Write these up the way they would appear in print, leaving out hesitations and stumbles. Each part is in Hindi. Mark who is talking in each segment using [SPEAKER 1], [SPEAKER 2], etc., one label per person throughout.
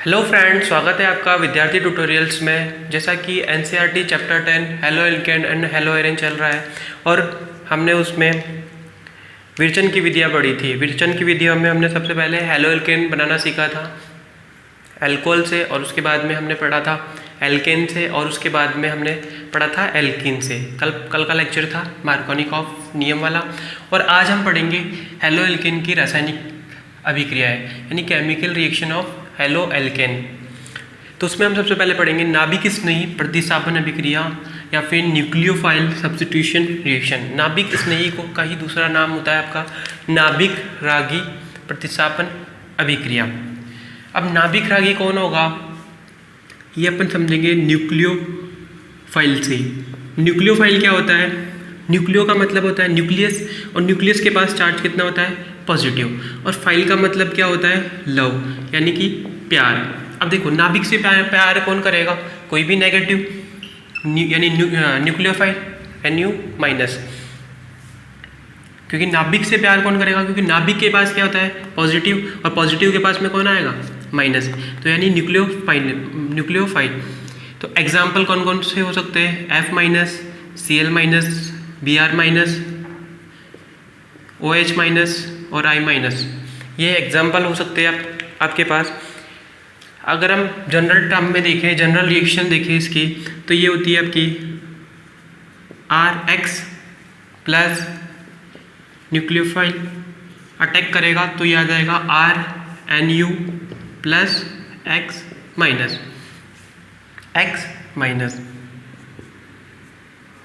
[SPEAKER 1] हेलो फ्रेंड्स, स्वागत है आपका विद्यार्थी ट्यूटोरियल्स में। जैसा कि NCERT chapter 10 haloalkane and haloarene चल रहा है और हमने उसमें विरचन की विधियाँ पढ़ी थी। विरचन की विधियों में हमने सबसे पहले हेलो एल्केन बनाना सीखा था एल्कोहल से, और उसके बाद में हमने पढ़ा था एल्केन से, और उसके बाद में हमने पढ़ा था एल्कीन से। कल का लेक्चर था मार्कोनिकॉफ नियम वाला, और आज हम पढ़ेंगे हेलो एल्केन की रासायनिक अभिक्रियाएं यानी chemical reaction of halo alkane. तो उसमें हम सबसे पहले पढ़ेंगे नाभिक स्नेही प्रतिस्थापन अभिक्रिया या फिर न्यूक्लियोफाइल सब्स्टिट्यूशन रिएक्शन। नाभिक स्नेही को का ही दूसरा नाम होता है आपका नाभिक रागी प्रतिस्थापन अभिक्रिया। अब नाभिक रागी कौन होगा ये अपन समझेंगे न्यूक्लियोफाइल से। न्यूक्लियोफाइल क्या होता है? न्यूक्लियो का मतलब होता है न्यूक्लियस, और न्यूक्लियस के पास चार्ज कितना होता है? पॉजिटिव। और फाइल का मतलब क्या होता है? लव, यानी कि प्यार। अब देखो नाभिक से प्यार कौन करेगा? कोई भी नेगेटिव, यानी न्यूक्लियोफाइल NU माइनस। क्योंकि नाभिक से प्यार कौन करेगा? क्योंकि नाभिक के पास क्या होता है? पॉजिटिव, और पॉजिटिव के पास में कौन आएगा? माइनस। तो यानी न्यूक्लियोफाइल। तो एग्जाम्पल कौन कौन से हो सकते हैं? F minus, Cl minus, Br minus, OH minus और I माइनस। ये एग्जाम्पल हो सकते हैं आपके पास। अगर हम जनरल टर्म में देखें, जनरल रिएक्शन देखें इसकी, तो ये होती है आपकी RX प्लस न्यूक्लियोफाइल अटैक करेगा तो ये आ जाएगा RNU plus X minus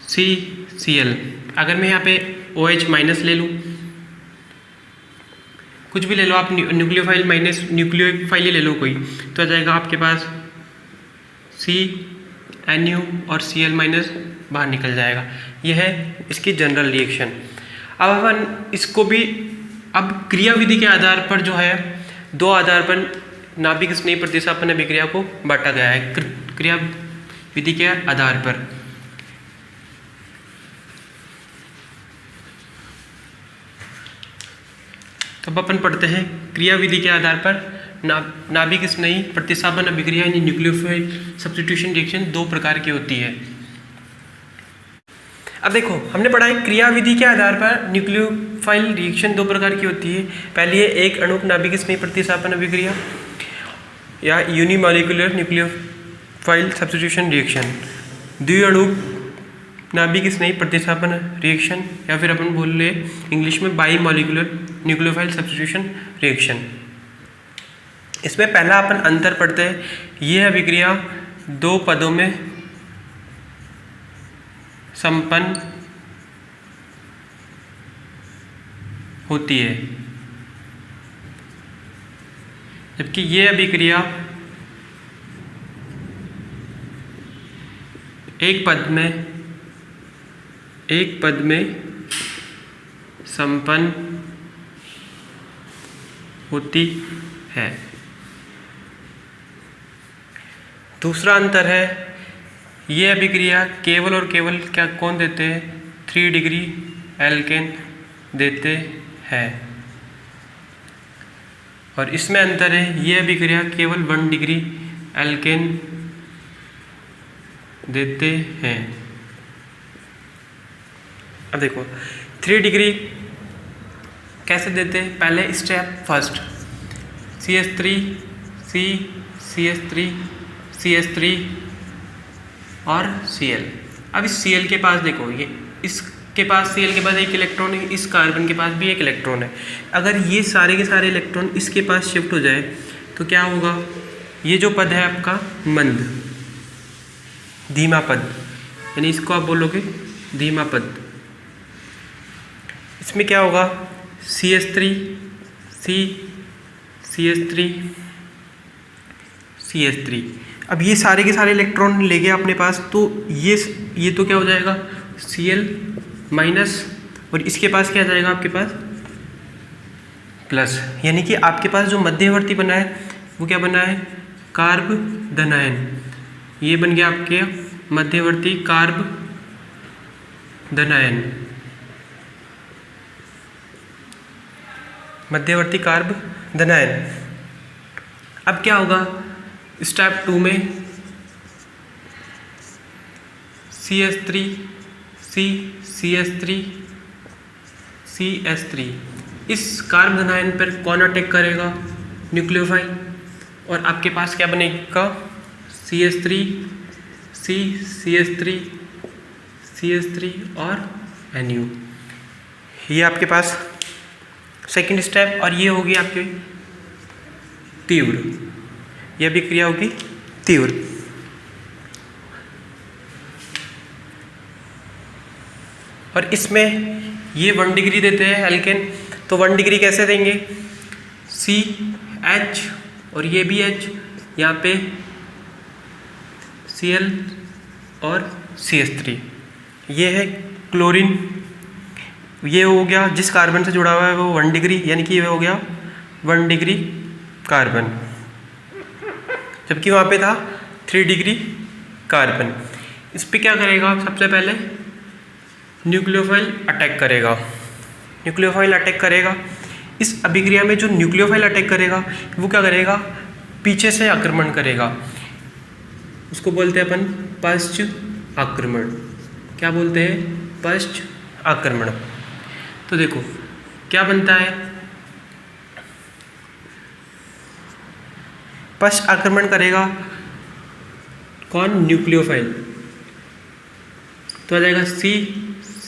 [SPEAKER 1] CCl। अगर मैं यहाँ पे OH माइनस ले लूँ, कुछ भी ले लो आप, न्यूक्लियोफाइल माइनस न्यूक्लियोफाइल ही ले लो कोई, तो आ जाएगा आपके पास CNU और Cl माइनस बाहर निकल जाएगा। यह है इसकी जनरल रिएक्शन। अब अपन इसको भी अब क्रिया विधि के आधार पर जो है, दो आधार पर नाभिक स्नेही प्रतिस्थापन अभिक्रिया को बांटा गया है क्रिया विधि के आधार पर। तब अपन पढ़ते हैं क्रिया विधि के आधार पर नाभिक स्नेही प्रतिस्थापन अभिक्रिया यानी न्यूक्लियोफाइल सब्स्टिट्यूशन रिएक्शन दो प्रकार की होती है। अब देखो हमने पढ़ा है क्रिया विधि के आधार पर न्यूक्लियोफाइल रिएक्शन दो प्रकार की होती है। पहली है एक अणुक नाभिक स्नेही प्रतिस्थापन अभिक्रिया या यूनिमॉलिक्यूलर न्यूक्लियोफाइल सब्स्टिट्यूशन रिएक्शन, द्विअणुक नाभिक स्नेही प्रतिस्थापन रिएक्शन, या फिर अपन बोल ले इंग्लिश में by molecular nucleophile substitution reaction. इसमें पहला अपन अंतर पढ़ते हैं। यह अभिक्रिया दो पदों में संपन्न होती है, जबकि यह अभिक्रिया एक पद में संपन्न होती है। दूसरा अंतर है, यह अभिक्रिया केवल और केवल क्या कौन देते हैं? 3 डिग्री एल्केन देते हैं, और इसमें अंतर है, यह अभिक्रिया केवल 1 डिग्री एल्केन देते हैं। अब देखो 3 डिग्री कैसे देते हैं? पहले step first, CH3 C CH3 CH3 और Cl। अब इस Cl के पास देखो, ये इसके पास Cl के पास एक इलेक्ट्रॉन है, इस कार्बन के पास भी एक इलेक्ट्रॉन है। अगर ये सारे के सारे इलेक्ट्रॉन इसके पास शिफ्ट हो जाए तो क्या होगा? ये जो पद है आपका मंद धीमा पद, यानी इसको आप बोलोगे धीमा पद। इसमें क्या होगा? CH3 C CH3 CH3। अब ये सारे के सारे इलेक्ट्रॉन ले गए अपने पास, तो ये तो क्या हो जाएगा? Cl माइनस, और इसके पास क्या जाएगा आपके पास? प्लस। यानी कि आपके पास जो मध्यवर्ती बना है वो क्या बना है? कार्ब धनायन। ये बन गया आपके मध्यवर्ती कार्ब धनायन, मध्यवर्ती कार्ब धनायन। अब क्या होगा? स्टेप 2 में CH3 CH3 CH3 इस कार्बन आयन पर कौन अटैक करेगा? न्यूक्लियोफाइल। और आपके पास क्या बनेगा? CH3 CH3 CH3 और NU। ये आपके पास सेकंड स्टेप। और ये होगी आपकी तीव्र, यह अभिक्रिया होगी तीव्र। और इसमें ये 1 डिग्री देते हैं एल्केन, तो 1 डिग्री कैसे देंगे? CH और ये भी H, यहाँ पे Cl और CH3, ये है क्लोरीन। ये हो गया जिस कार्बन से जुड़ा हुआ है वो 1 डिग्री, यानी कि ये हो गया 1 डिग्री कार्बन, जबकि वहाँ पे था 3 डिग्री कार्बन। इस पे क्या करेगा? सबसे पहले न्यूक्लियोफाइल अटैक करेगा। न्यूक्लियोफाइल अटैक करेगा। इस अभिक्रिया में जो न्यूक्लियोफाइल अटैक करेगा वो क्या करेगा? पीछे से आक्रमण करेगा। उसको बोलते हैं अपन पश्च आक्रमण। क्या बोलते हैं? पश्च आक्रमण। तो देखो क्या बनता है, पश्च आक्रमण करेगा कौन? न्यूक्लियोफाइल। तो आ जाएगा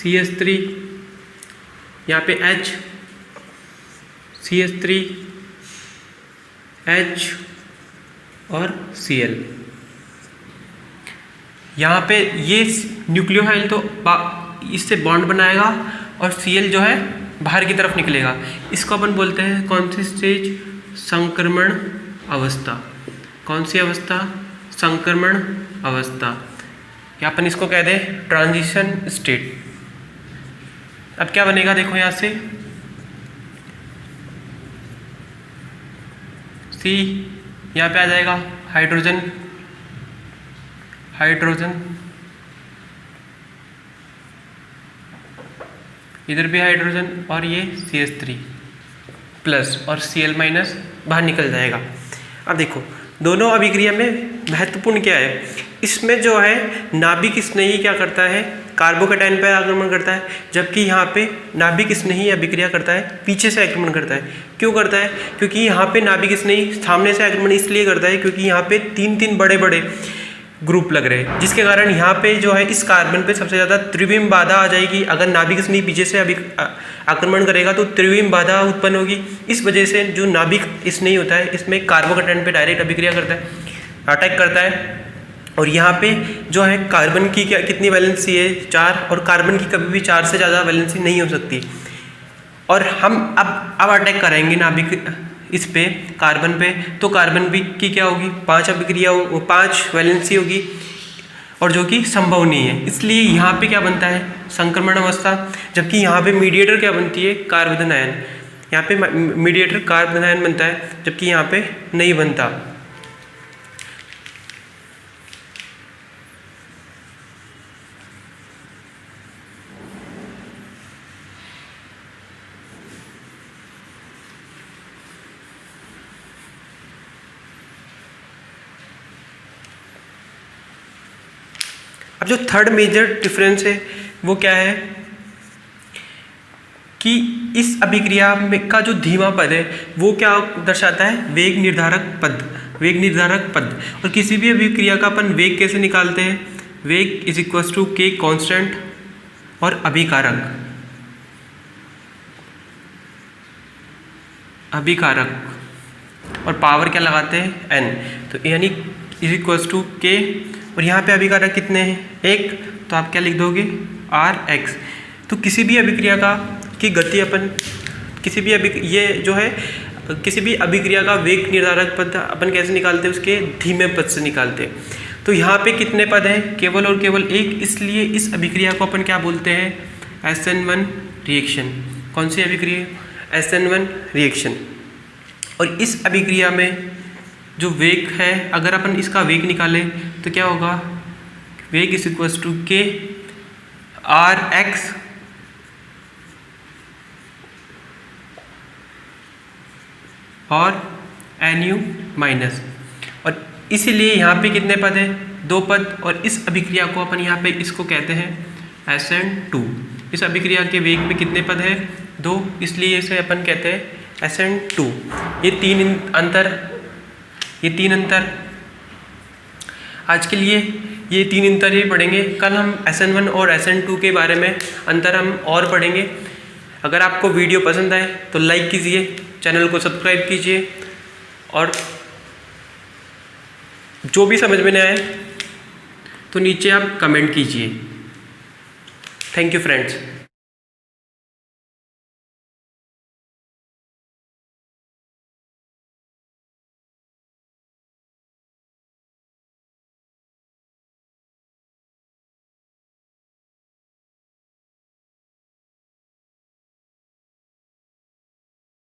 [SPEAKER 1] CH3, यहाँ पे H, CH3 H और Cl। यहाँ पे ये न्यूक्लियोफाइल तो इससे बॉन्ड बनाएगा और Cl जो है बाहर की तरफ निकलेगा। इसको अपन बोलते हैं कौन सी स्टेज? संक्रमण अवस्था। कौन सी अवस्था? संक्रमण अवस्था, या अपन इसको कह दें ट्रांजिशन स्टेट। अब क्या बनेगा? देखो यहाँ से C, यहाँ पे आ जाएगा हाइड्रोजन, हाइड्रोजन, इधर भी हाइड्रोजन, और ये CH3 प्लस और Cl माइनस बाहर निकल जाएगा। अब देखो दोनों अभिक्रिया में महत्वपूर्ण क्या है? इसमें जो है नाभिक स्नेही क्या करता है? कार्बोकेटायन पर आक्रमण करता है, जबकि यहाँ पे नाभिक स्नेही अभिक्रिया करता है पीछे से आक्रमण करता है। क्यों करता है? क्योंकि यहाँ पे नाभिक स्नेही सामने से आक्रमण इसलिए करता है क्योंकि यहाँ पे 3 बड़े बड़े ग्रुप लग रहे हैं, जिसके कारण यहाँ पे जो है इस कार्बन पे सबसे ज़्यादा त्रिविम बाधा आ जाएगी। अगर नाभिक स्नेही पीछे से आक्रमण करेगा तो त्रिविम बाधा उत्पन्न होगी। इस वजह से जो नाभिक स्नेही होता है इसमें कार्बोकेटायन पे डायरेक्ट अभिक्रिया करता है, अटैक करता है। और यहाँ पे जो है कार्बन की क्या कितनी वैलेंसी है? 4, और कार्बन की कभी भी 4 से ज़्यादा वैलेंसी नहीं हो सकती। और हम अब अटैक करेंगे नाभिक इस पे कार्बन पे, तो कार्बन भी की क्या होगी? 5 अभिक्रिया, 5 वैलेंसी होगी, और जो कि संभव नहीं है। इसलिए यहाँ पे क्या बनता है? संक्रमण अवस्था। जबकि यहाँ पे मीडिएटर क्या बनती है? Carbon ion. यहाँ पे मीडिएटर कार्बन आयन बनता है, जबकि यहाँ पे नहीं बनता। अब जो थर्ड मेजर डिफरेंस है वो क्या है कि इस अभिक्रिया में का जो धीमा पद है वो क्या दर्शाता है? वेग निर्धारक पद। वेग निर्धारक पद। और किसी भी अभिक्रिया का अपन वेग कैसे निकालते हैं? वेग is equal to k constant और अभिकारक, अभिकारक और पावर क्या लगाते हैं? n। तो यानी इज इक्वल टू k, और यहाँ पे अभिकारक कितने हैं? 1, तो आप क्या लिख दोगे? Rx। तो किसी भी अभिक्रिया का की गति अपन किसी भी ये जो है किसी भी अभिक्रिया का वेग निर्धारक पद अपन कैसे निकालते हैं? उसके धीमे पद से निकालते हैं। तो यहाँ पे कितने पद हैं? केवल और केवल 1। इसलिए इस अभिक्रिया को अपन क्या बोलते हैं? SN1 reaction. कौन सी अभिक्रिया? SN1 reaction. और इस अभिक्रिया में जो वेग है, अगर अपन इसका वेग निकालें तो क्या होगा? वेग is equal to k Rx और NU माइनस। और इसीलिए यहाँ पे कितने पद हैं, 2 पद। और इस अभिक्रिया को अपन यहाँ पे इसको कहते हैं SN2। इस अभिक्रिया के वेग में कितने पद हैं, 2, इसलिए इसे अपन कहते हैं SN2। ये तीन अंतर आज के लिए ये 3 अंतर ही पढ़ेंगे। कल हम SN1 और SN2 के बारे में अंतर हम और पढ़ेंगे। अगर आपको वीडियो पसंद आए तो लाइक कीजिए, चैनल को सब्सक्राइब कीजिए, और जो भी समझ में न आए तो नीचे आप कमेंट कीजिए। Thank you friends.